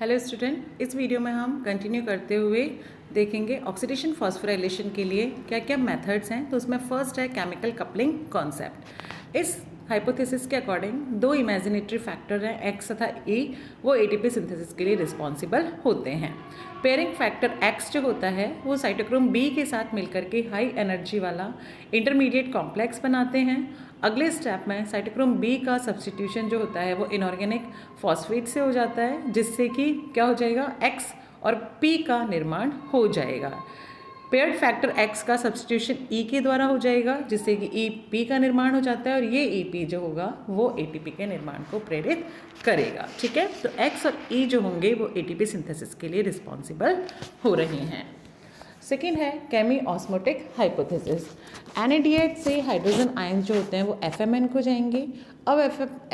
Hello student, इस video में हम कंटिन्यू करते हुए देखेंगे ऑक्सीडेशन फॉस्फोराइलेशन के लिए क्या क्या मेथड्स हैं। तो उसमें फर्स्ट है केमिकल कपलिंग कॉन्सेप्ट। इस हाइपोथेसिस के अकॉर्डिंग दो इमेजिनेटरी फैक्टर हैं एक्स तथा ई, वो एटीपी सिंथेसिस के लिए रिस्पॉन्सिबल होते हैं। पेयरिंग फैक्टर एक्स जो होता है वो साइटोक्रोम बी के साथ मिलकर के हाई एनर्जी वाला इंटरमीडिएट कॉम्प्लेक्स बनाते हैं। अगले स्टेप में साइटोक्रोम बी का सब्सटीट्यूशन जो होता है वो इनऑर्गेनिक फॉस्फेट से हो जाता है, जिससे कि क्या हो जाएगा, एक्स और पी का निर्माण हो जाएगा। पेयर्ड फैक्टर एक्स का सब्सटीट्यूशन ई के द्वारा हो जाएगा, जिससे कि ई पी का निर्माण हो जाता है और ये ई पी जो होगा वो एटीपी के निर्माण को प्रेरित करेगा। ठीक है, तो एक्स और ई जो होंगे वो एटीपी सिंथेसिस के लिए रिस्पॉन्सिबल हो रहे हैं। सेकेंड है केमी ऑस्मोटिक हाइपोथेसिस। NaDH से हाइड्रोजन आयन जो होते हैं वो FMN को जाएंगे। अब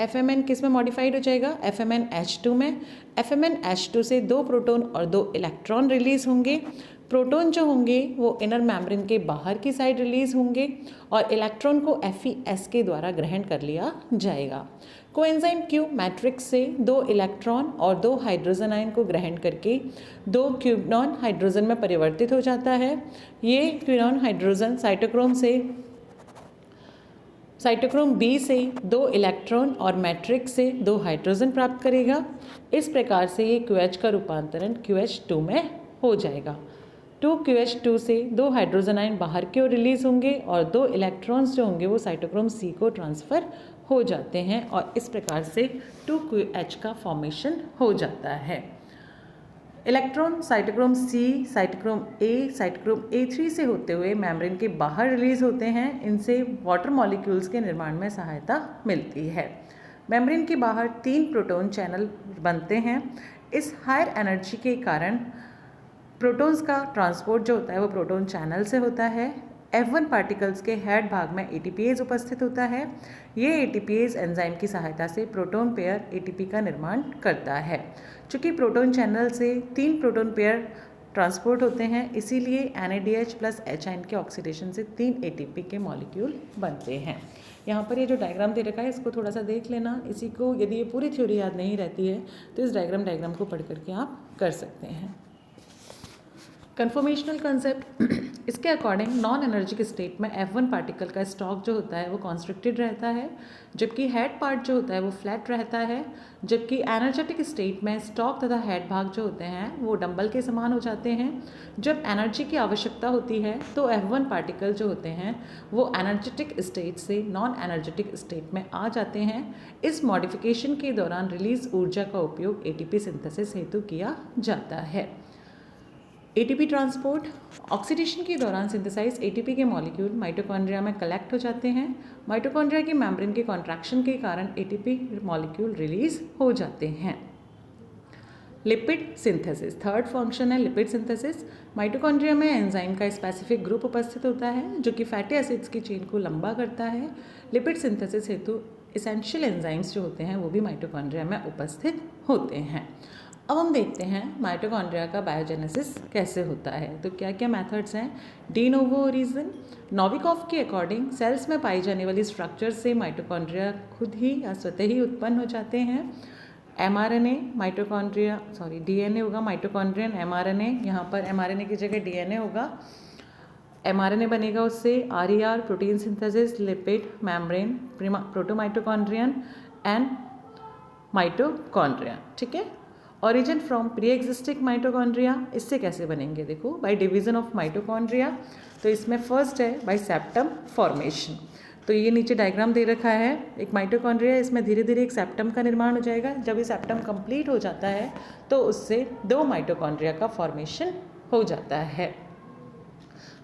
FMN किस में मॉडिफाइड हो जाएगा, FMNH2 में। FMNH2 से 2 प्रोटॉन और 2 इलेक्ट्रॉन रिलीज होंगे। प्रोटॉन जो होंगे वो इनर मेम्ब्रेन के बाहर की साइड रिलीज होंगे और इलेक्ट्रॉन को FeS के द्वारा ग्रहण कर लिया जाएगा। कोएंजाइम Q मैट्रिक्स से 2 इलेक्ट्रॉन और 2 हाइड्रोजन आयन को ग्रहण करके 2 क्यूनॉन हाइड्रोजन में परिवर्तित हो जाता है। ये क्यूनॉन हाइड्रोजन साइटोक्रोम बी से 2 इलेक्ट्रॉन और मैट्रिक्स से 2 हाइड्रोजन प्राप्त करेगा। इस प्रकार से ये QH का रूपांतरण QH2 में हो जाएगा। 2QH2 से 2 हाइड्रोजन आयन बाहर की ओर रिलीज होंगे और 2 इलेक्ट्रॉन्स जो होंगे वो साइटोक्रोम सी को ट्रांसफ़र हो जाते हैं और इस प्रकार से 2QH का फॉर्मेशन हो जाता है। Electron cytochrome C, cytochrome A3 से होते हुए मेम्ब्रेन के बाहर रिलीज होते हैं। इनसे वाटर मॉलिक्यूल्स के निर्माण में सहायता मिलती है। मेम्ब्रेन के बाहर 3 प्रोटॉन चैनल बनते हैं। इस हायर एनर्जी के कारण प्रोटॉन्स का ट्रांसपोर्ट जो होता है वो प्रोटॉन चैनल से होता है। F1 पार्टिकल्स के हेड भाग में ATPase उपस्थित होता है। ये ATPase एंजाइम की सहायता से प्रोटॉन पेयर ATP का निर्माण करता है। चूँकि प्रोटॉन चैनल से 3 प्रोटॉन पेयर ट्रांसपोर्ट होते हैं, इसीलिए NaDH प्लस H आयन के ऑक्सीडेशन से 3 ATP के मॉलिक्यूल बनते हैं। यहाँ पर ये जो डायग्राम दे रखा है इसको थोड़ा सा देख लेना। इसी को यदि ये पूरी थ्योरी याद नहीं रहती है तो इस डायग्राम को पढ़ करके आप कर सकते हैं। कन्फॉर्मेशनल कंसेप्ट, इसके अकॉर्डिंग नॉन एनर्जिक स्टेट में F1 पार्टिकल का स्टॉक जो होता है वो कॉन्स्ट्रिक्टेड रहता है, जबकि हेड पार्ट जो होता है वो फ्लैट रहता है। जबकि एनर्जेटिक स्टेट में स्टॉक तथा हेड भाग जो होते हैं वो डंबल के समान हो जाते हैं। जब एनर्जी की आवश्यकता होती है तो F1 पार्टिकल जो होते हैं वो एनर्जेटिक स्टेट से नॉन एनर्जेटिक स्टेट में आ जाते हैं। इस मॉडिफिकेशन के दौरान रिलीज ऊर्जा का उपयोग ATP सिंथेसिस हेतु किया जाता है। ATP ट्रांसपोर्ट, ऑक्सीडेशन के दौरान सिंथेसाइज ATP के मॉलिक्यूल माइटोकॉन्ड्रिया में कलेक्ट हो जाते हैं। माइटोकॉन्ड्रिया की मेम्ब्रेन के कॉन्ट्रैक्शन के कारण ATP मॉलिक्यूल रिलीज हो जाते हैं। लिपिड सिंथेसिस, थर्ड फंक्शन है लिपिड सिंथेसिस। माइटोकॉन्ड्रिया में एंजाइम का स्पेसिफिक ग्रुप उपस्थित होता है जो कि फैटी एसिड्स की चेन को लंबा करता है। लिपिड सिंथेसिस हेतु एसेंशियल एंजाइम्स जो होते हैं वो भी माइटोकॉन्ड्रिया में उपस्थित होते हैं। अब हम देखते हैं माइटोकॉन्ड्रिया का बायोजेनेसिस कैसे होता है। तो क्या क्या मेथड्स हैं, डी नोवो ओरिजिन। नोविकोव के अकॉर्डिंग सेल्स में पाई जाने वाली स्ट्रक्चर से माइटोकॉन्ड्रिया खुद ही या स्वतः ही उत्पन्न हो जाते हैं। mRNA माइटोकॉन्ड्रिया DNA होगा माइटोकॉन्ड्रियन mRNA, यहाँ पर mRNA की जगह DNA होगा। mRNA बनेगा उससे RER protein synthesis, lipid, membrane, protomitochondrion and mitochondria. ठीक है, origin from pre existing mitochondria, इससे कैसे बनेंगे, देखो बाय डिवीजन ऑफ माइटोकॉन्ड्रिया। तो इसमें फर्स्ट है बाय सेप्टम फॉर्मेशन। तो ये नीचे डायग्राम दे रखा है, एक माइटोकॉन्ड्रिया, इसमें धीरे धीरे एक सेप्टम का निर्माण हो जाएगा। जब ये सेप्टम कंप्लीट हो जाता है तो उससे 2 माइटोकॉन्ड्रिया का फॉर्मेशन हो जाता है।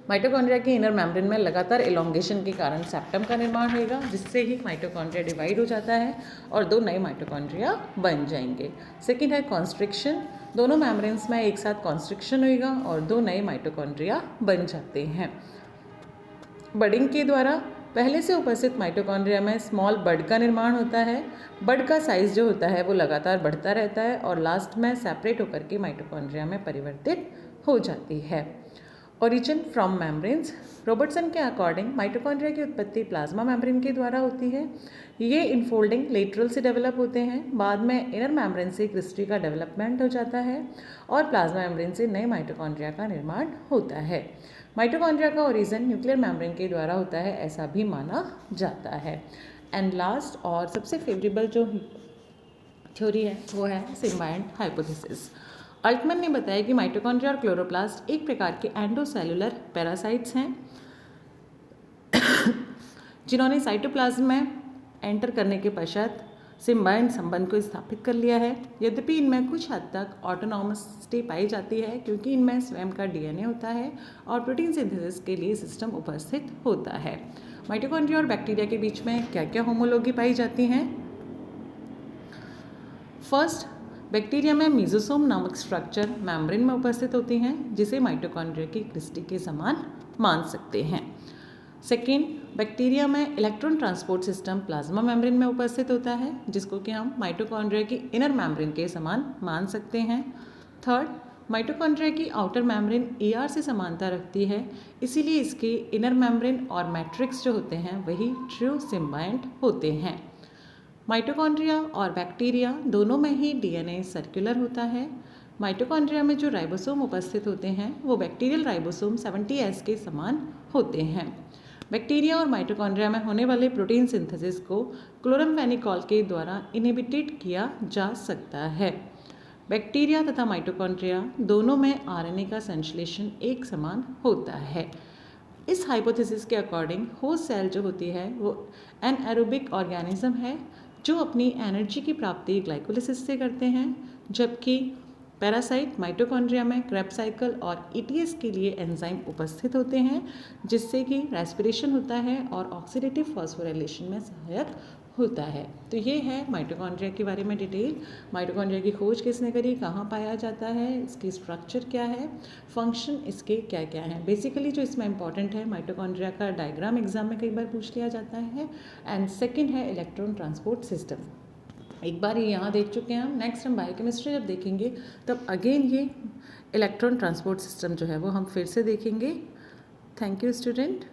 माइटोकॉन्ड्रिया के इनर मेम्ब्रेन में लगातार एलोंगेशन के कारण सेप्टम का निर्माण होगा, जिससे ही माइटोकॉन्ड्रिया डिवाइड हो जाता है और 2 नए माइटोकॉन्ड्रिया बन जाएंगे। सेकेंड है कॉन्स्ट्रिक्शन, दोनों मेम्ब्रेन्स में एक साथ कॉन्स्ट्रिक्शन होगा और 2 नए माइटोकॉन्ड्रिया बन जाते हैं। बडिंग के द्वारा पहले से उपस्थित माइटोकॉन्ड्रिया में स्मॉल बड का निर्माण होता है। बड का साइज जो होता है वो लगातार बढ़ता रहता है और लास्ट में सेपरेट होकर के माइटोकॉन्ड्रिया में परिवर्तित हो जाती है। Origin from membranes. रॉबर्टसन के अकॉर्डिंग माइटोकॉन्ड्रिया की उत्पत्ति प्लाज्मा मेम्ब्रेन के द्वारा होती है। ये इनफोल्डिंग लेटरल से डेवलप होते हैं, बाद में इनर मेम्ब्रेन से क्रिस्टी का डेवलपमेंट हो जाता है और प्लाज्मा मेम्ब्रेन से नए माइटोकॉन्ड्रिया का निर्माण होता है। माइटोकॉन्ड्रिया का ओरिजिन न्यूक्लियर मेम्ब्रेन के द्वारा होता है, ऐसा भी माना जाता है। एंड लास्ट और सबसे फेवरेबल जो थ्योरी है वो है सिम्बायंट हाइपोथेसिस। अल्टमन ने बताया कि माइटोकॉन्ड्रिया और क्लोरोप्लास्ट एक प्रकार के एंडोसेलुलर पैरासाइट्स हैं जिन्होंने साइटोप्लाज्म में एंटर करने के पश्चात सिम्बायंट संबंध को स्थापित कर लिया है। यद्यपि इनमें कुछ हद तक ऑटोनॉमसिटी पाई जाती है क्योंकि इनमें स्वयं का डीएनए होता है और प्रोटीन सिंथेसिस के लिए सिस्टम उपस्थित होता है। माइटोकॉन्ड्रिया और बैक्टीरिया के बीच में क्या क्या होमोलॉजी पाई जाती हैं? फर्स्ट, बैक्टीरिया में मीजोसोम नामक स्ट्रक्चर मेम्ब्रेन में उपस्थित होती हैं जिसे माइटोकॉन्ड्रिया की क्रिस्टी के समान मान सकते हैं। सेकेंड, बैक्टीरिया में electron transport system plasma membrane में उपस्थित होता है जिसको कि हम माइटोकॉन्ड्रिया की इनर मेम्ब्रेन के समान मान सकते हैं। थर्ड, माइटोकॉन्ड्रिया की आउटर मेम्ब्रेन ER से समानता रखती है, इसीलिए इसके इनर मेम्ब्रेन और मैट्रिक्स जो होते हैं वही ट्रू सिम्बायंट होते हैं। माइटोकॉन्ड्रिया और बैक्टीरिया दोनों में ही डीएनए सर्कुलर होता है। माइटोकॉन्ड्रिया में जो राइबोसोम उपस्थित होते हैं वो बैक्टीरियल राइबोसोम 70S के समान होते हैं। बैक्टीरिया और माइटोकॉन्ड्रिया में होने वाले प्रोटीन सिंथेसिस को क्लोरमफेनिकॉल के द्वारा इनहिबिटेड किया जा सकता है। बैक्टीरिया तथा माइटोकॉन्ड्रिया दोनों में आरएनए का संश्लेषण एक समान होता है। इस हाइपोथेसिस के अकॉर्डिंग होस्ट सेल जो होती है वो एनएरोबिक ऑर्गेनिज्म है जो अपनी एनर्जी की प्राप्ति ग्लाइकोलिसिस से करते हैं, जबकि पैरासाइट माइटोकॉन्ड्रिया में क्रेब्स साइकिल और ETS के लिए एंजाइम उपस्थित होते हैं जिससे कि रेस्पिरेशन होता है और ऑक्सीडेटिव फॉस्फोराइलेशन में सहायक होता है। तो ये है माइटोकॉन्ड्रिया के बारे में डिटेल। माइटोकॉन्ड्रिया की खोज किसने करी, कहाँ पाया जाता है, इसकी स्ट्रक्चर क्या है, फंक्शन इसके क्या क्या हैं। बेसिकली जो इसमें इंपॉर्टेंट है, माइटोकॉन्ड्रिया का डायग्राम एग्जाम में कई बार पूछ लिया जाता है। एंड सेकेंड है इलेक्ट्रॉन ट्रांसपोर्ट सिस्टम। एक बार ये यहाँ देख चुके हैं हम। नेक्स्ट हम बायोकेमिस्ट्री जब देखेंगे तब अगेन ये इलेक्ट्रॉन ट्रांसपोर्ट सिस्टम जो है वो हम फिर से देखेंगे। Thank you student.